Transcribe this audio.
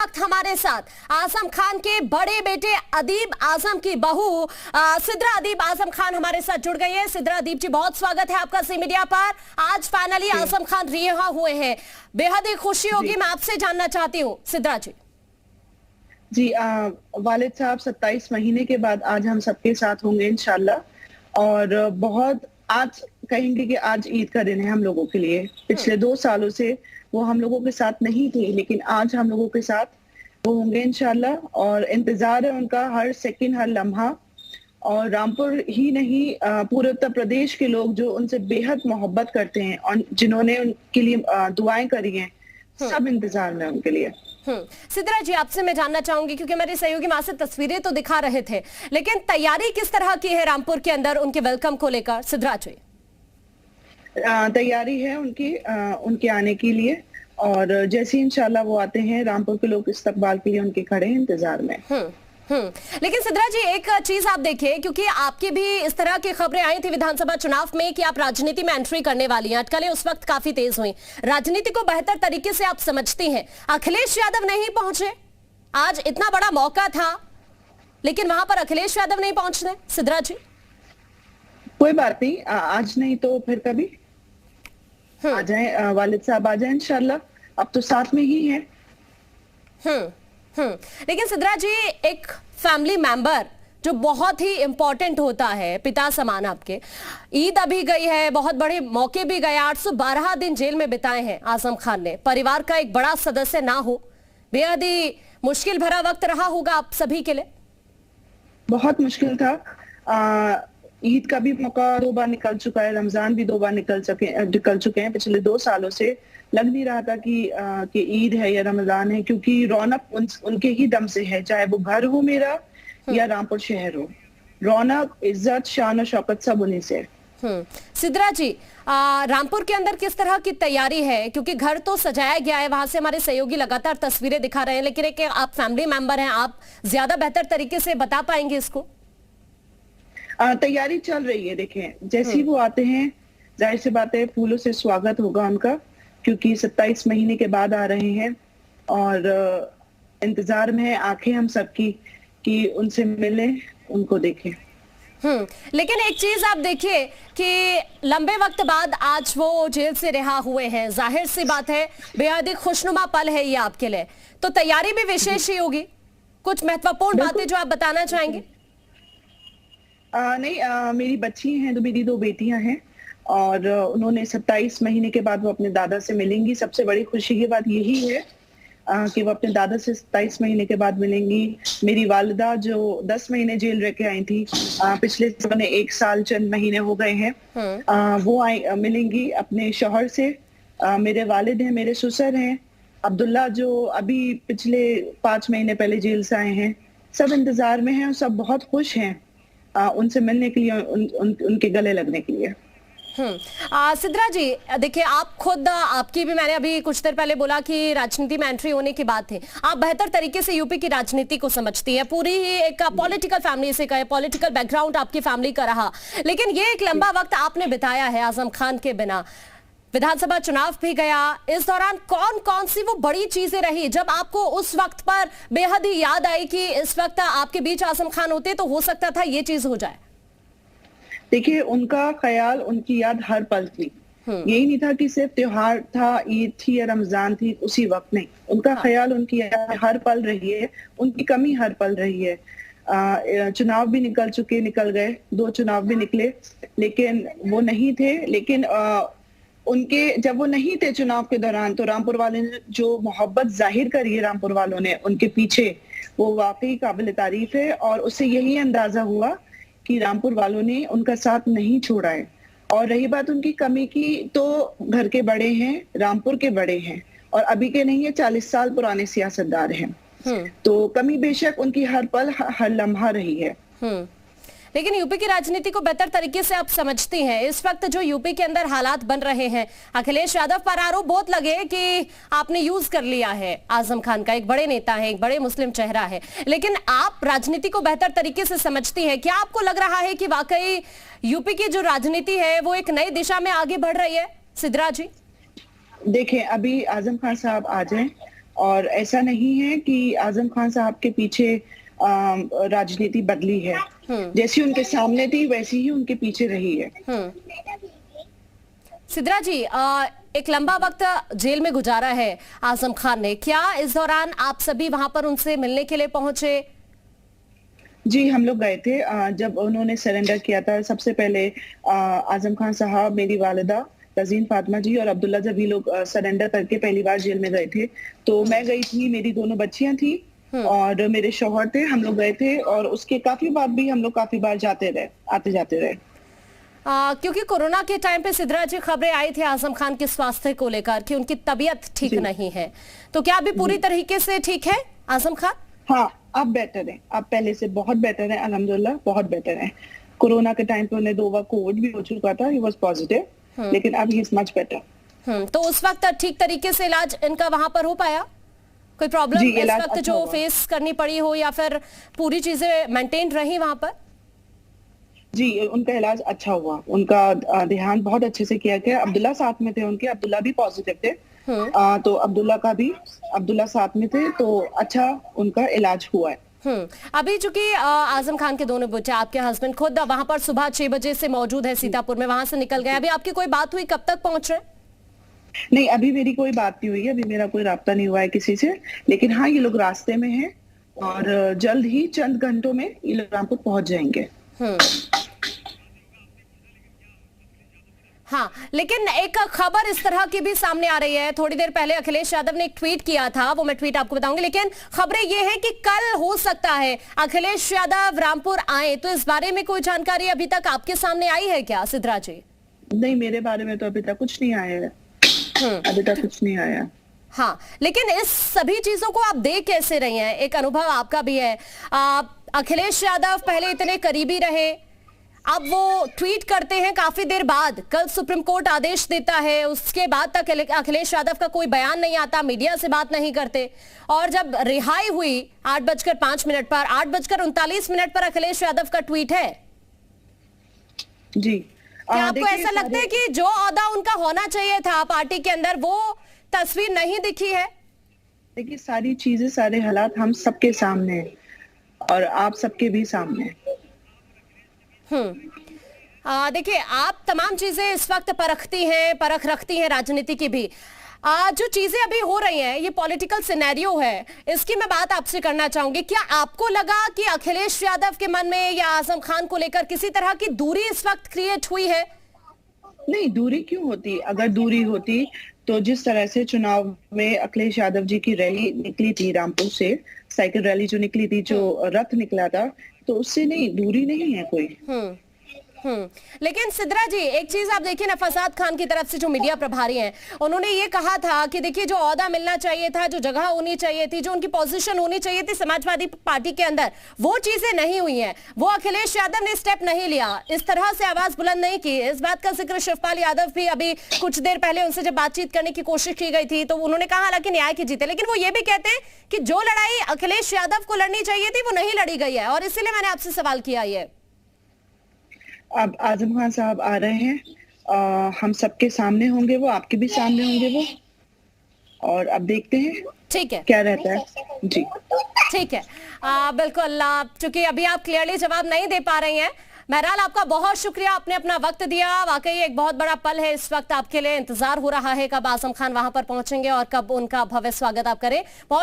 वक्त हमारे साथ आजम खान के बड़े बेटे अदीब आजम की बहू सिद्रा अदीब आजम खान हमारे साथ जुड़ गई है। सिद्रा अदीब जी, बहुत स्वागत है आपका सी मीडिया पर। आज फाइनली आजम खान रिहा हुए हैं, बेहद ही खुशी होगी। मैं आपसे जानना चाहती हूँ सिद्रा जी। जी वालिद साहब 27 महीने के बाद आज हम सबके साथ होंगे इंशाल्लाह। और बहुत आज कहेंगे कि आज ईद का दिन है हम लोगों के लिए। पिछले 2 सालों से वो हम लोगों के साथ नहीं थे, लेकिन आज हम लोगों के साथ वो होंगे इंशाल्लाह। और इंतजार है उनका हर सेकंड, हर लम्हा। और रामपुर ही नहीं, पूरे उत्तर प्रदेश के लोग जो उनसे बेहद मोहब्बत करते हैं और जिन्होंने उनके लिए दुआएं करी हैं, सब इंतजार में उनके लिए। सिद्रा जी, आपसे मैं जानना चाहूंगी, क्योंकि मेरे सहयोगी वहां से तस्वीरें तो दिखा रहे थे, लेकिन तैयारी किस तरह की है रामपुर के अंदर उनके वेलकम को लेकर? सिद्रा जी, तैयारी है उनके आने के लिए, और जैसे इंशाल्लाह वो आते हैं, रामपुर के लोग इस्तकबाल के लिए उनके खड़े हैं इंतजार में। लेकिन सिद्रा जी, एक चीज आप देखिए, क्योंकि आपकी भी इस तरह की खबरें आई थी विधानसभा चुनाव में कि आप राजनीति में एंट्री करने वाली हैं। अटकलें उस वक्त काफी तेज हुई। राजनीति को बेहतर तरीके से आप समझती हैं। अखिलेश यादव नहीं पहुंचे, आज इतना बड़ा मौका था, लेकिन वहां पर अखिलेश यादव नहीं पहुंचने। सिद्रा जी, कोई बात नहीं, आज नहीं तो फिर कभी आ जाए, वालिद साहब आ जाए इंशाल्लाह। अब तो साथ में ही है। लेकिन सिद्रा जी, एक फैमिली मेंबर जो बहुत ही इंपॉर्टेंट होता है, पिता समान आपके, ईद अभी गई है, बहुत बड़े मौके भी गए, 812 दिन जेल में बिताए हैं आजम खान ने। परिवार का एक बड़ा सदस्य ना हो, बेहद ही मुश्किल भरा वक्त रहा होगा आप सभी के लिए। बहुत मुश्किल था। ईद का भी मौका 2 बार निकल चुका है, रमजान भी 2 बार निकल चुके हैं। पिछले 2 सालों से लग नहीं रहा था कि ईद है या रमजान है, क्योंकि रौनक उनके ही दम से है, चाहे वो घर हो मेरा या रामपुर शहर हो। रौनक, इज्जत, शान और शौकत सब उन्हीं से। सिद्रा जी, रामपुर के अंदर किस तरह की तैयारी है? क्योंकि घर तो सजाया गया है, वहां से हमारे सहयोगी लगातार तस्वीरें दिखा रहे हैं, लेकिन एक आप फैमिली मेंबर हैं, आप ज्यादा बेहतर तरीके से बता पाएंगे इसको? तैयारी चल रही है। देखें, जैसे ही वो आते हैं, जाहिर सी बात है फूलों से स्वागत होगा उनका, क्योंकि 27 महीने के बाद आ रहे हैं। और इंतजार में है आंखें हम सबकी कि उनसे मिलें, उनको देखें। लेकिन एक चीज आप देखिए कि लंबे वक्त बाद आज वो जेल से रिहा हुए हैं। जाहिर सी बात है बेहद ही खुशनुमा पल है ये आपके लिए, तो तैयारी भी विशेष ही होगी। कुछ महत्वपूर्ण बातें जो आप बताना चाहेंगे? नहीं, मेरी बच्ची हैं, मेरी 2 बेटियां हैं, और उन्होंने 27 महीने के बाद वो अपने दादा से मिलेंगी। सबसे बड़ी खुशी की बात यही है कि वो अपने दादा से 27 महीने के बाद मिलेंगी। मेरी वालिदा जो 10 महीने जेल रह के आई थी, पिछले 1 साल चंद महीने हो गए हैं, वो मिलेंगी अपने शौहर से। मेरे वालिद हैं, मेरे ससुर हैं, अब्दुल्ला जो अभी पिछले 5 महीने पहले जेल से आए हैं। सब इंतजार में हैं और सब बहुत खुश हैं उनसे मिलने के लिए, उनके गले लगने के लिए। सिद्रा जी, देखिए, आप खुद, आपकी भी मैंने अभी कुछ देर पहले बोला कि राजनीति में एंट्री होने की बात है। आप बेहतर तरीके से यूपी की राजनीति को समझती हैं, पूरी ही एक पॉलिटिकल फैमिली से कहे, पॉलिटिकल बैकग्राउंड आपकी फैमिली का रहा, लेकिन ये एक लंबा वक्त आपने बिताया है आजम खान के बिना। विधानसभा चुनाव भी गया, इस दौरान कौन कौन सी वो बड़ी चीजें रही जब आपको उस वक्त पर बेहद ही याद आई कि इस वक्त आपके बीच आजम खान होते तो हो सकता था ये चीज हो जाए? देखिए, उनका ख्याल, उनकी याद हर पल थी। यही नहीं था कि सिर्फ त्योहार था, ईद थी या रमजान थी, उसी वक्त नहीं। उनका ख्याल, उनकी याद हर पल रही है, उनकी कमी हर पल रही है। चुनाव भी निकल गए, 2 चुनाव भी निकले, लेकिन वो नहीं थे। लेकिन उनके जब वो नहीं थे चुनाव के दौरान, तो रामपुर वाले ने जो मोहब्बत जाहिर करी है रामपुर वालों ने उनके पीछे, वो वाकई काबिल तारीफ है। और उससे यही अंदाजा हुआ कि रामपुर वालों ने उनका साथ नहीं छोड़ा है। और रही बात उनकी कमी की, तो घर के बड़े हैं, रामपुर के बड़े हैं, और अभी के नहीं है, 40 साल पुराने सियासतदार हैं। तो कमी बेशक उनकी हर पल, हर लम्हा रही है। लेकिन यूपी की राजनीति को बेहतर तरीके से आप समझती हैं। इस वक्त जो यूपी के अंदर हालात बन रहे हैं, अखिलेश यादव पर आरोप बहुत लगे कि आपने यूज कर लिया है आजम खान का। एक बड़े नेता है, एक बड़े मुस्लिम चेहरा है, लेकिन आप राजनीति को बेहतर तरीके से समझती हैं। क्या आपको लग रहा है कि वाकई यूपी की जो राजनीति है वो एक नई दिशा में आगे बढ़ रही है? सिद्रा जी, देखें, अभी आजम खान साहब आ जाएं और ऐसा नहीं है कि आजम खान साहब के पीछे राजनीति बदली है। जैसी उनके सामने थी वैसी ही उनके पीछे रही है। सिद्रा जी, एक लंबा वक्त जेल में गुजारा है आजम खान ने, क्या इस दौरान आप सभी वहां पर उनसे मिलने के लिए पहुंचे? जी, हम लोग गए थे। जब उन्होंने सरेंडर किया था सबसे पहले आजम खान साहब, मेरी वालिदा तज़ीन फातिमा जी और अब्दुल्ला, जब ये लोग सरेंडर करके पहली बार जेल में गए थे तो मैं गई थी, मेरी दोनों बच्चियां थी और मेरे शौहर थे। हम लोग गए थे और उसके काफी बाद भी हम लोग काफी बार जाते रहे, आते जाते रहे। क्योंकि कोरोना के टाइम पे सिद्रा जी खबरें आई थी आजम खान के स्वास्थ्य को लेकर कि उनकी तबीयत ठीक नहीं है, तो क्या अभी पूरी तरीके से ठीक है आजम खान? हाँ, अब बेटर है, अब पहले से बहुत बेटर है, अल्हम्दुलिल्लाह बहुत बेटर है। कोरोना के टाइम पे उन्हें 2 बार कोविड भी हो चुका था, ही वाज पॉजिटिव, लेकिन अब ही इज मच बेटर। तो उस वक्त ठीक तरीके से इलाज इनका वहां पर हो पाया? कोई प्रॉब्लम इस वक्त अच्छा जो फेस करनी पड़ी हो या फिर पूरी चीजें मेंटेन रही वहां पर? जी, उनका इलाज अच्छा हुआ, उनका ध्यान बहुत अच्छे से किया गया। अब्दुल्ला साथ में थे उनके, अब्दुल्ला भी पॉजिटिव थे, तो अब्दुल्ला साथ में थे, तो अच्छा उनका इलाज हुआ है। अभी चूंकि आजम खान के दोनों बच्चे, आपके हस्बैंड खुद वहां पर सुबह 6 बजे से मौजूद है सीतापुर में, वहां से निकल गए, अभी आपकी कोई बात हुई, कब तक पहुंच रहे? नहीं, अभी मेरी कोई बात नहीं हुई है, अभी मेरा कोई राब्ता नहीं हुआ है किसी से, लेकिन हाँ ये लोग रास्ते में हैं और जल्द ही चंद घंटों में ये लोग रामपुर पहुंच जाएंगे। हाँ, लेकिन एक खबर इस तरह की भी सामने आ रही है, थोड़ी देर पहले अखिलेश यादव ने एक ट्वीट किया था, वो मैं ट्वीट आपको बताऊंगी, लेकिन खबरें ये हैं कि कल हो सकता है अखिलेश यादव रामपुर आए, तो इस बारे में कोई जानकारी अभी तक आपके सामने आई है क्या सिद्रा जी? नहीं, मेरे बारे में तो अभी तक कुछ नहीं आया है, अभी तक कुछ नहीं आया। हाँ, लेकिन इस सभी चीजों को आप देख कैसे रही हैं? एक अनुभव आपका भी है, अखिलेश यादव पहले इतने करीबी रहे, अब वो ट्वीट करते हैं काफी देर बाद, कल सुप्रीम कोर्ट आदेश देता है, उसके बाद तक अखिलेश यादव का कोई बयान नहीं आता, मीडिया से बात नहीं करते, और जब रिहाई हुई 8:05 पर, 8:39 पर अखिलेश यादव का ट्वीट है। जी, क्या आपको ऐसा लगता है कि जो ओहदा उनका होना चाहिए था पार्टी के अंदर, वो तस्वीर नहीं दिखी है? देखिए, सारी चीजें, सारे हालात हम सबके सामने हैं और आप सबके भी सामने। देखिए, आप तमाम चीजें इस वक्त परख रखती हैं राजनीति की भी। जो चीजें अभी हो रही हैं, ये पॉलिटिकल सिनेरियो है, इसकी मैं बात आपसे करना चाहूंगी। क्या आपको लगा कि अखिलेश यादव के मन में या आजम खान को लेकर किसी तरह की दूरी इस वक्त क्रिएट हुई है? नहीं, दूरी क्यों होती? अगर दूरी होती तो जिस तरह से चुनाव में अखिलेश यादव जी की रैली निकली थी रामपुर से, साइकिल रैली जो निकली थी, जो रथ निकला था, तो उससे नहीं, दूरी नहीं है कोई। लेकिन सिद्रा जी, एक चीज आप देखिए ना, फसाद खान की तरफ से जो मीडिया प्रभारी हैं, उन्होंने ये कहा था कि देखिए, जो ओहदा मिलना चाहिए था, जो जगह होनी चाहिए थी, जो उनकी पोजीशन होनी चाहिए थी समाजवादी पार्टी के अंदर, वो चीजें नहीं हुई हैं। वो अखिलेश यादव ने स्टेप नहीं लिया, इस तरह से आवाज बुलंद नहीं की। इस बात का जिक्र शिवपाल यादव भी, अभी कुछ देर पहले उनसे जब बातचीत करने की कोशिश की गई थी, तो उन्होंने कहा हालांकि न्याय की जीत है, लेकिन वो ये भी कहते हैं कि जो लड़ाई अखिलेश यादव को लड़नी चाहिए थी, वो नहीं लड़ी गई है, और इसीलिए मैंने आपसे सवाल किया ये। अब आजम खान साहब आ रहे हैं, हम सबके सामने होंगे, वो आपके भी सामने होंगे वो, और अब देखते हैं ठीक है क्या रहता है। जी ठीक है, बिल्कुल, चूंकि अभी आप क्लियरली जवाब नहीं दे पा रही हैं। बहरहाल, आपका बहुत शुक्रिया, आपने अपना वक्त दिया, वाकई एक बहुत बड़ा पल है इस वक्त आपके लिए, इंतजार हो रहा है कब आजम खान वहां पर पहुंचेंगे और कब उनका भव्य स्वागत आप करें। बहुत